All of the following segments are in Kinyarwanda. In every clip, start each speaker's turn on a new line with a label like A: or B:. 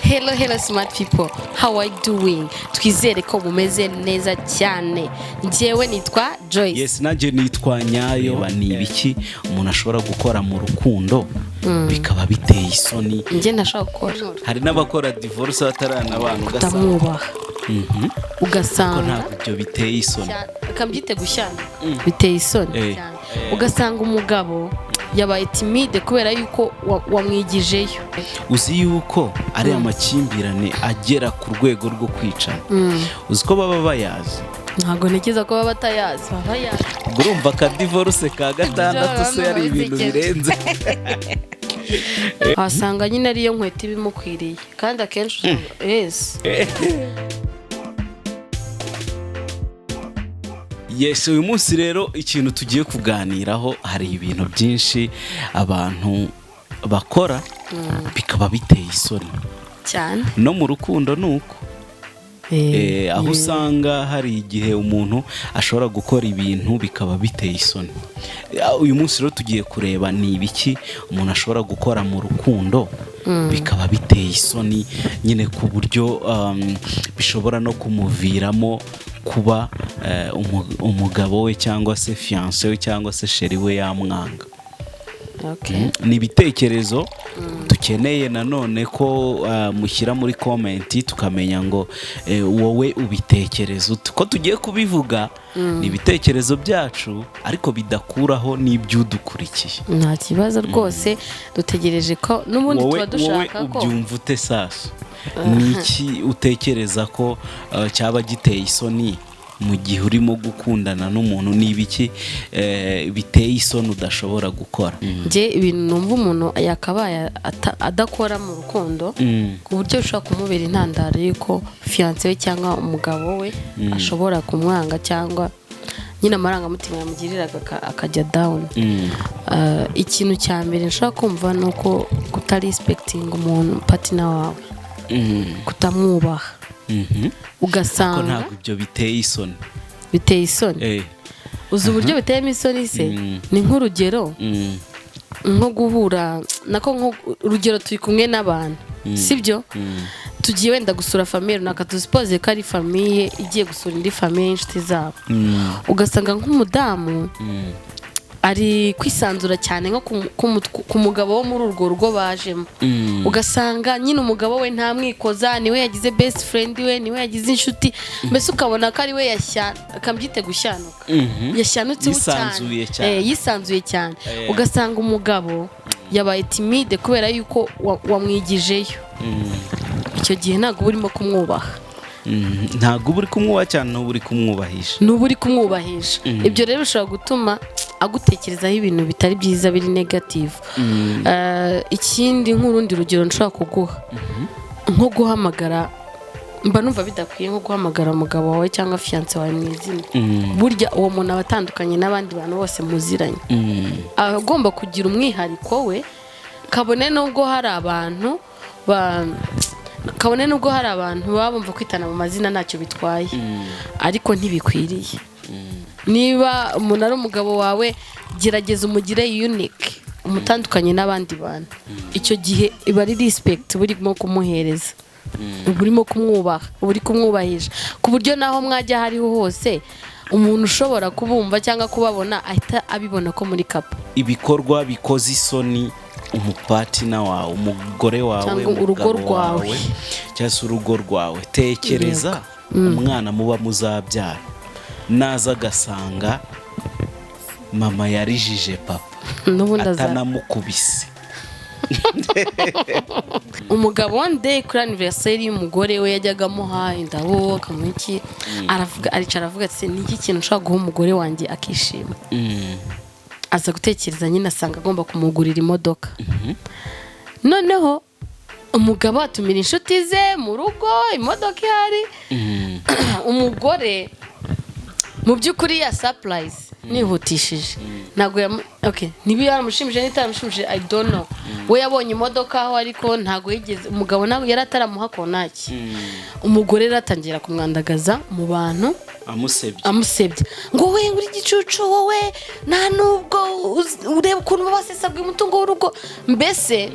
A: Hello smart people, how are you doing? Twizere ko mumeze neza cyane. Njyewe nitwa Joyce.
B: Yes, naje nitwa Nyayo. Ni ibiki umuntu ashobora gukora mu rukundo bikaba biteye isoni?
A: Njye ntashaka gukora.
B: Hari n'abakora divorce batarana abantu
A: ugasanga ugasanga
B: ntabwo ibyo biteye isoni.
A: Akabyite gushyana biteye isoni. Ugasanga umugabo yabaye timide kubera yuko wamwigijeyo.
B: Uzi yuko ari amakimbirane agera ku rwego rwo kwicana. Uzi ko baba bayazi?
A: Ntabwo ntekereza ko baba batayazi.
B: Urumva ka divorce ka gatandatu se yari ibintu birenze.
A: Wasanga nyine ariyo nkweto ibimukwiriye kandi akenshi
B: Yes, uyu munsi rero ikintu tugiye kuganiraho, hari ibintu byinshi abantu bakora bikaba biteye isoni
A: cyane
B: no mu rukundo nuko. Aho usanga hari igihe umuntu ashobora gukora ibintu bikaba biteye isoni. Uyu munsi rero tugiye kureba ni ibiki umuntu ashobora gukora mu rukundo bikaba biteye isoni, nyine ku buryo bishobora no kumuviramo kuba umugabo we cyangwa se fiancé we cyangwa se chéri we yamwanga. Ni ibitekerezo dukeneye nanone ko mushyira muri comment tukamenya ngo wowe ubitekerezo ko tugiye kubivuga. Ni ibitekerezo byacu ariko bidakuraho n'ibyudukurikiye.
A: Nta kibazo rwose, dutegereje ko n'ubundi tuba dushaka ko
B: ubyumva ute sasa. Niki utekereza ko cyaba giteye isoni mu gihe urimo gukundana n'umuntu? Ni ibiki biteye isoni udashobora gukora?
A: Nje ibintu numva umuntu yakabaye adakora mu rukundo ku buryo ushaka kumubera intandaro yuko fiancé we cyangwa umugabo we ashobora kumwanga cyangwa nyine amarangamutima yamugiriraga akajya down. Ikintu cya mbere nshaka kumva ni uko kutarespectinga umuntu partner wawe, kutamwubaha. Ugasanga
B: ntabwo ibyo biteye isoni.
A: Biteye isoni. Uzi uburyo biteyemo isoni se? Ni nk'urugero nko guhura nako urugero turi kumwe n'abantu, sibyo? Tugiye wenda gusura famille runaka, tuzipoze ko ari famille igiye gusura indi famille y'inshuti zabo. Ugasanga nk'umudamu ari kwisanzura cyane nko ku mugabo wo muri urwo rugo bajemo. Ugasanga nyine umugabo we ntamwikoza, niwe yagize best friend we, niwe yagize inshuti, mbese ukabona ko ari we akabyite gushyanuka. Yashyanutseho cyane, yisanzuye cyane. Ugasanga umugabo yabaye timide kubera yuko wamwigijeyo. Icyo gihe ntabwo urimo kumwubaha.
B: Ntabwo uri kumwubaha cyane, n'ubu uri kumwubahisha.
A: N'ubu uri kumwubahisha. Ibyo rero bishobora gutuma agutekerezaho ibintu bitari byiza, biri negative. Ikindi nk'urundi rugero nshobora kuguha, nko guhamagara, mba numva bidakwiye nko guhamagara umugabo wawe cyangwa fiancé wawe mu izina. Burya uwo muntu aba atandukanye n'abandi bantu bose muziranye. Agomba kugira umwihariko we, kabone nubwo hari abantu baba bumva kwitana mu mazina ntacyo bitwaye, ariko ntibikwiriye. Niba umuntu ari umugabo wawe, gerageza umugire unique, umutandukanye n'abandi bantu. Icyo gihe iba ari respect burimo kumuhereza, burimo kumwubaha, buri kumwubahisha, ku buryo naho mwajya hariho hose umuntu ushobora kubumva cyangwa kubabona ahita abibona ko muri couple. Ibikorwa
B: bikoze isoni umupatina wawe, umugore wawe,
A: urugo rwawe
B: cyangwa se urugo rwawe. Tekereza umwana muba muzabyara naza agasanga mama yarijije papa atanamukubise.
A: Umugabo one day kuri anniversary y'umugore we yajyaga amuha indabo akamuki, aricara avuga ati ni iki kintu nshaka guha umugore wanjye akishima. Aza gutekereza nyine asanga agomba kumugurira imodoka. Noneho umugabo atumira inshuti ze mu rugo, imodoka ihari. Umugore mu by'ukuri ya surprise nihutishije, ntabwo niba yaramushimije n'itaramushimije I don't know. We yabonye imodoka aho, ariko ntabwo yigeze, umugabo ntabwo yari ataramuha konaki. Umugore ratangira kumwandagaza mu bantu, amusebye ngo we nguri gicucu wowe, nta nubwo ureba ukuntu basesagwa umutungo w'urugo. Mbese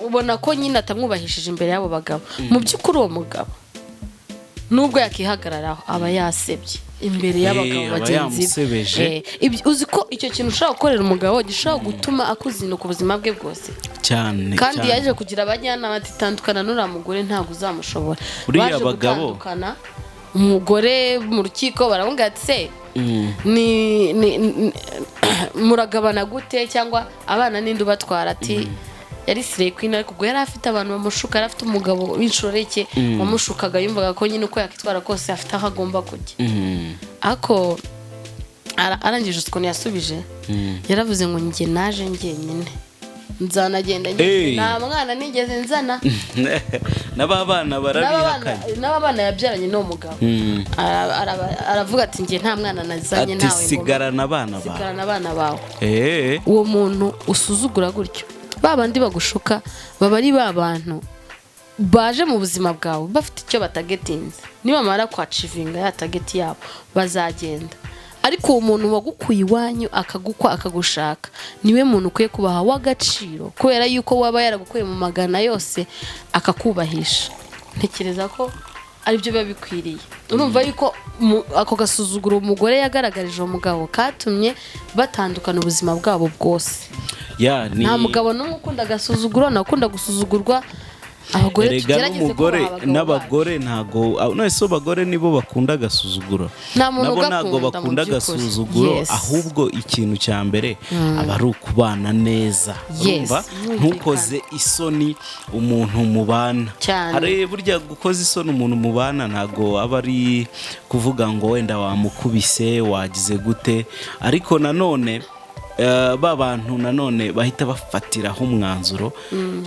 A: ubona ko nyine atamwubahishije imbere y'abo bagabo. Mu by'ukuri uwo mugabo nubwo yakihagararaho aba yasebye imbere y'abagabo bagenzi be. Uzi ko icyo kintu ushobora gukorera umugabo gishobora gutuma akuzinuka ubuzima bwe bwose
B: cyane,
A: kandi yaje kugira abajyanama ati tandukana n'uriya mugore ntabwo uzamushobora.
B: Baje
A: gutandukana, umugore mu rukiko baramubwira ati se muragabana gute, cyangwa abana ninde ubatwara? Ati yari Slay Queen, ariko ubwo yari afite abantu bamushuka, yari afite umugabo w'inshoreke wamushukaga, yumvaga ko nyine uko yakitwara kose afite aho agomba kujya. Ako arangije ukuntu yasubije, yaravuze ngo njye naje njyenyine, nzanagenda njye, nta mwana nigeze nzana.
B: N'abana barabihakanye,
A: n'abana yabyaranye n'uwo mugabo aravuga ati njye nta mwana nazanye, ntawe
B: ati sigarana abana bawe.
A: Uwo muntu usuzugura gutyo, babandi bagushuka baba ari babantu baje mu buzima bwawe bafite icyo batagetinze, nibamara kwacivinga ya tageti yabo bazagenda. Ariko uwo muntu wagukuye iwanyu akagukwa akagushaka niwe muntu ukwiye kubaha w'agaciro, kubera yuko waba yaragukuye mu magana yose akakubahisha. Ntekereza ko aribyo biba bikwiriye. Urumva yuko ako gasuzuguro umugore yagaragarije uwo mugabo katumye batandukana ubuzima bwabo bwose. Nta mugabo n'umwe ukunda agasuzuguro, nakunda gusuzugurwa. Abagore tugerageze ko
B: n'abagore ntago none so abagore nibo bakunda agasuzuguro, nabo ntago bakunda agasuzuguro. Ahubwo ikintu cya mbere aba ari ukubana neza, urumva ntukoze isoni umuntu mubana. Hari burya gukoza isoni umuntu mubana ntago aba ari kuvuga ngo wenda wamukubise wagize gute, ariko nanone ba bantu nanone bahita bafatiraho umwanzuro.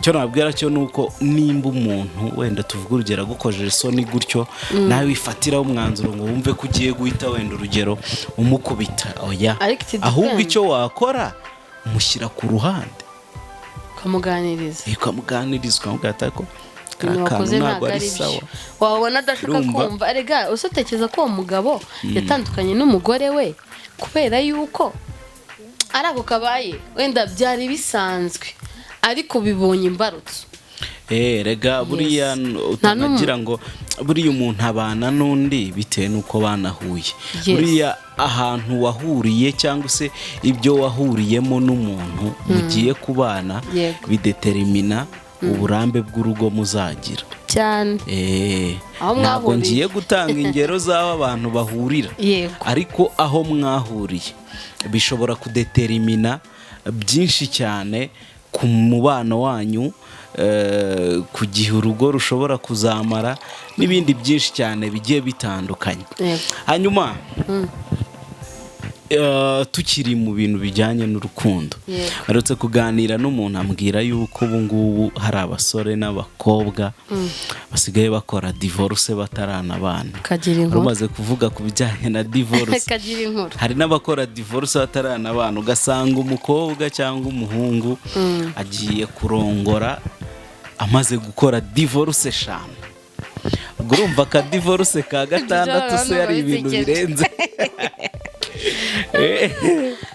B: Cyo nabwira cyo nuko nimba umuntu wenda tuvuga urugero gukojeje isoni gutyo, nawe wifatiraho umwanzuro ngo wumve ko ugiye guhita wenda urugero umukubita, oya, ahubwo icyo wakora umushyira ku ruhande
A: ukamuganiriza,
B: ukamubwira ko
A: wakoze ntabwo ari byo, wabona adashaka kumva. Erega usotekereza ko uwo mugabo yatandukanye n'umugore we kubera yuko ari ako kabaye wenda byari bisanzwe, ariko bibonye imbarutso.
B: Rega buriya utanagira ngo buriya umuntu abana n'undi bitewe n'uko banahuye. Buriya ahantu wahuriye cyangwa se ibyo wahuriyemo n'umuntu mugiye kubana bidetermina uburambe bw'urugo muzagira cyane. Ntabwo ngiye gutanga ingero z'aho abantu bahurira, ariko aho mwahuriye bishobora kudetermina byinshi cyane ku mubano wanyu, ku gihe urugo rushobora kuzamara n'ibindi byinshi cyane bigiye bitandukanye. Hanyuma tukiri mu bintu bijyanye n'urukundo, aretse kuganira n'umuntu ambwira yuko ubu ngubu hari abasore n'abakobwa basigaye bakora divorce bataranabana. Rumaze kuvuga ku bijyanye na divorce, hari n'abakora divorce bataranabana, ugasanga umukobwa cyangwa umuhungu agiye kurongora amaze gukora divorce 5. Ubwo urumva ka divorce ka gatandatu se ari ibintu birenze.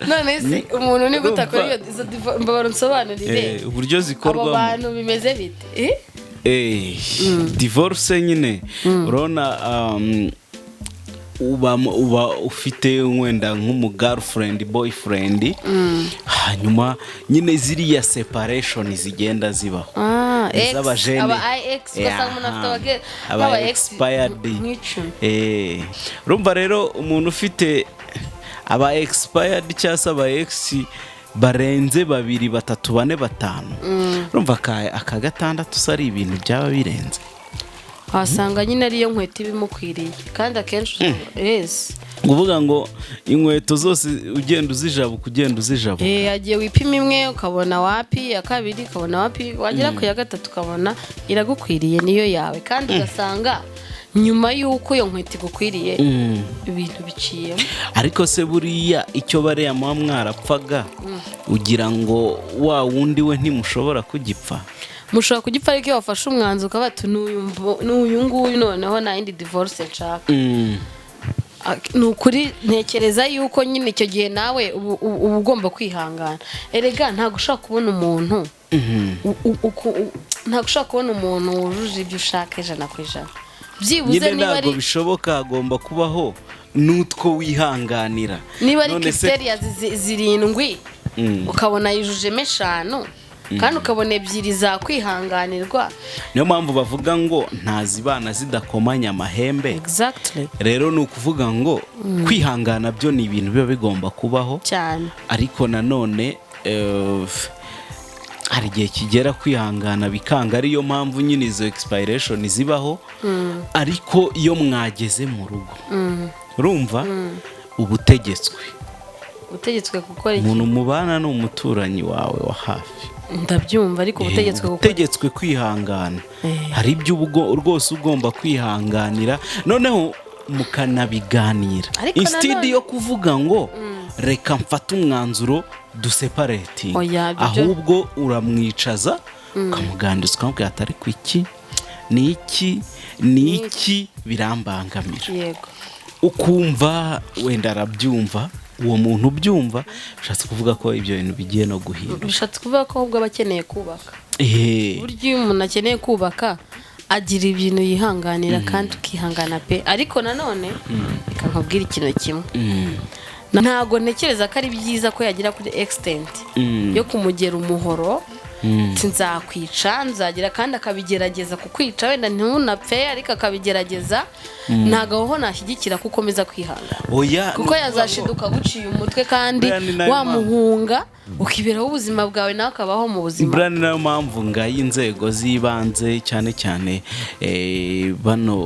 A: None se umuntu ni gutakora izo mbabaro nsobanurire
B: uburyo zikorwa
A: abo bantu bimeze bite?
B: Divorce nyine urona uba ufite wenda nk'umugirlfriend boyfriend, hanyuma nyine ziriya separation zigenda zibaho iz'abajene, aba expired. Urumva rero umuntu ufite aba expired cyangwa se aba ex barenze 2, 3, 4, 5, urumva aka gatandatu sari ibintu byaba birenze.
A: Wasanga nyine ariyo nkweto ibimukwiriye, kandi akenshi
B: uvuga ngo inkweto zose ugenda uzijabuka
A: agiye wipima imwe ukabona wapi, ya kabiri ukabona wapi, wagera ku ya gatatu ukabona iragukwiriye niyo yawe, kandi ugasanga nyuma y'uko iyo nkweto igukwiriye ibintu biciyemo.
B: Ariko se buriya icyo bariya mwarapfaga ugira ngo wa wundi we ntimushobora kugipfa?
A: Mushobora kugipfa, ariko iyo wafashe umwanzuro ukaba ati n'uyu nguyu noneho nta yindi divorce nshaka, ni ukuri ntekereza yuko nyine icyo gihe nawe uba ugomba kwihangana. Erega ntabwo ushaka kubona umuntu ntabwo ushaka kubona umuntu wujuje ibyo ushaka 100%. Byibuze niba ari
B: ntabwo bishoboka, hagomba kubaho n'utwo wihanganira.
A: Niba ari criteria 7 ukabona yujujemo 5 kandi ukabona 2 za kwihanganirwa,
B: niyo mpamvu bavuga ngo ntazibana zidakomanya amahembe.
A: Exactly.
B: Rero ni ukuvuga ngo kwihangana byo ni ibintu biba bigomba kubaho
A: cyane,
B: ariko nanone hari igihe kigera kwihangana bikanga, ariyo mpamvu nyine izo expiration zibaho. Ariko iyo mwageze mu rugo urumva ubutegetswe
A: gukora iki?
B: Umuntu mubana ni umuturanyi wawe wa hafi,
A: ndabyumva, ariko
B: ubutegetswe kwihangana. Hari ibyo rwose ugomba kwihanganira, noneho mukanabiganira instead yo kuvuga ngo reka mfate umwanzuro duseparating. Ahubwo uramwicaza ukamuganiriza ukamubwira ati ariko iki birambangamira.
A: Yego.
B: Ukumva wenda arabyumva, uwo muntu ubyumva, bishatse kuvuga ko ibyo bintu bigiye no guhinduka.
A: Bishatse kuvuga ko ahubwo abakeneye kubaka. Buryo iyo umuntu akeneye kubaka agira ibintu yihanganira kandi ukihangana pe. Ariko nanone reka nkubwire ikintu kimwe, ntabwo ntekereza ko ari byiza ko yagira kuri extent yo kumugera umuhoro nzakwica nzagira, kandi akabigerageza kukwica, wenda ntunapfe ariko akabigerageza. Ntabwo aho nashyigikira ko ukomeza kwihangana, kuko yazashiduka guciye umutwe kandi wamuhunga ukiberaho ubuzima bwawe nawe akabaho mu buzima.
B: Brand nayo mpamvu ngaye inzego z'ibanze cyane cyane bano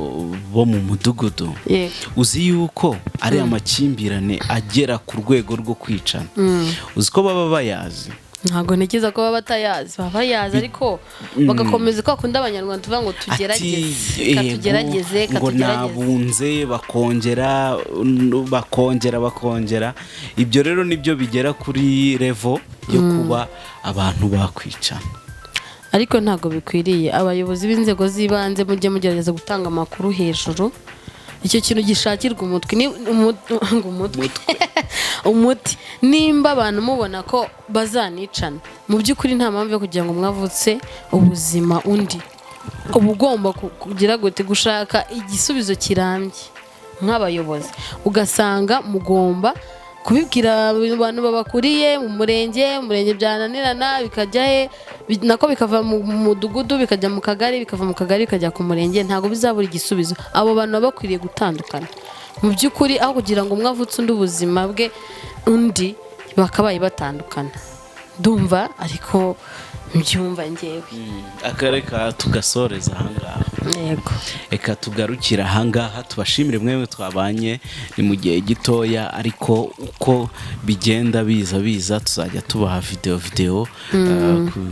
B: bo mu mudugudu, uzi yuko ari amakimbirane agera ku rwego rwo kwicana. Uzi ko baba bayazi?
A: Ntabwo ntekereza ko baba batayazi, baba bayazi, ariko bagakomeza ko akunda Abanyarwanda tuvuga ngo tugerageze
B: ngo nabunze bakongera. Ibyo rero nibyo bigera kuri level yo kuba abantu bakwicana.
A: Ariko ntabwo bikwiriye. Abayobozi b'inzego z'ibanze mujye mugerageza gutanga amakuru hejuru. Icyo kintu gishakirwa umuti nimba abantu mubona ko bazanicana, mu by'ukuri nta mpamvu yo kugira ngo mwavutse ubuzima undi. Uba ugomba kugira gushaka igisubizo kirambye nk'abayobozi, ugasanga mugomba kubibwira abantu babakuriye mu murenge byananirana bikajya nako bikava mu mudugudu bikajya mu kagari, bikava mu kagari bikajya ku murenge. Ntabwo bizabura igisubizo. Abo bantu baba bakwiriye gutandukana mu by'ukuri, aho kugira ngo mwavutse undi ubuzima bwe undi bakabaye batandukana. Ndumva ariko mbyumva ngewe.
B: Akareka tugasoreza ahangaha.
A: Yego.
B: Eka tugarukira ahangaha, tubashimire mwewe twabanye ni mu gihe gitoya, ariko uko bigenda biza tuzajya tubaha video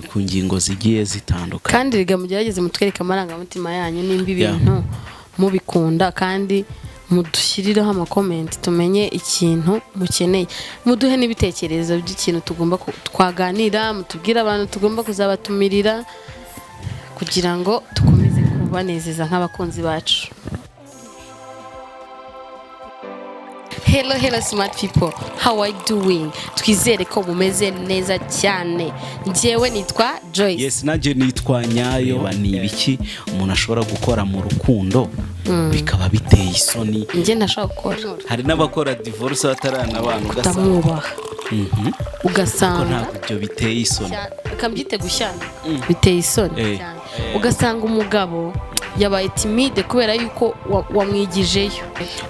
B: ku ngingo zigiye zitandukanye.
A: Kandi riga mugerageze mutwereka amarangamutima yanyu nimba ibintu mubikunda, kandi mudushyirireho amakomenti tumenye ikintu mukeneye. Muduhe n'ibitekerezo by'ikintu tugomba twaganira, mutubwire abantu tugomba kuzabatumirira kugira ngo dukomeze kubanezeza nk'abakunzi bacu. Hello smart people, how are you doing? Twizere ko mumeze neza cyane. Njyewe nitwa Joyce.
B: Yes, nanjye nitwa Nyayo. Ni ibiki umuntu ashobora gukora mu rukundo bikaba biteye isoni?
A: Njye nashaka gukora.
B: Hari n'abakora divorce batarana abantu
A: ugasanga ugasanga
B: ntabwo ibyo biteye isoni.
A: Akabyite gushyana biteye isoni. Ugasanga umugabo yabaye timide kubera yuko wamwigijeyo.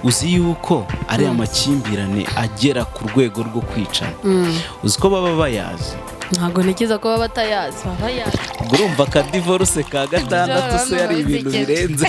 B: Uzi yuko ari amakimbirane agera ku rwego rwo kwicana. Uzi ko baba bayazi?
A: Ntabwo ntekereza ko baba batayazi, baba bayazi.
B: Urumva ka divorce ka 6 se ari ibintu birenze.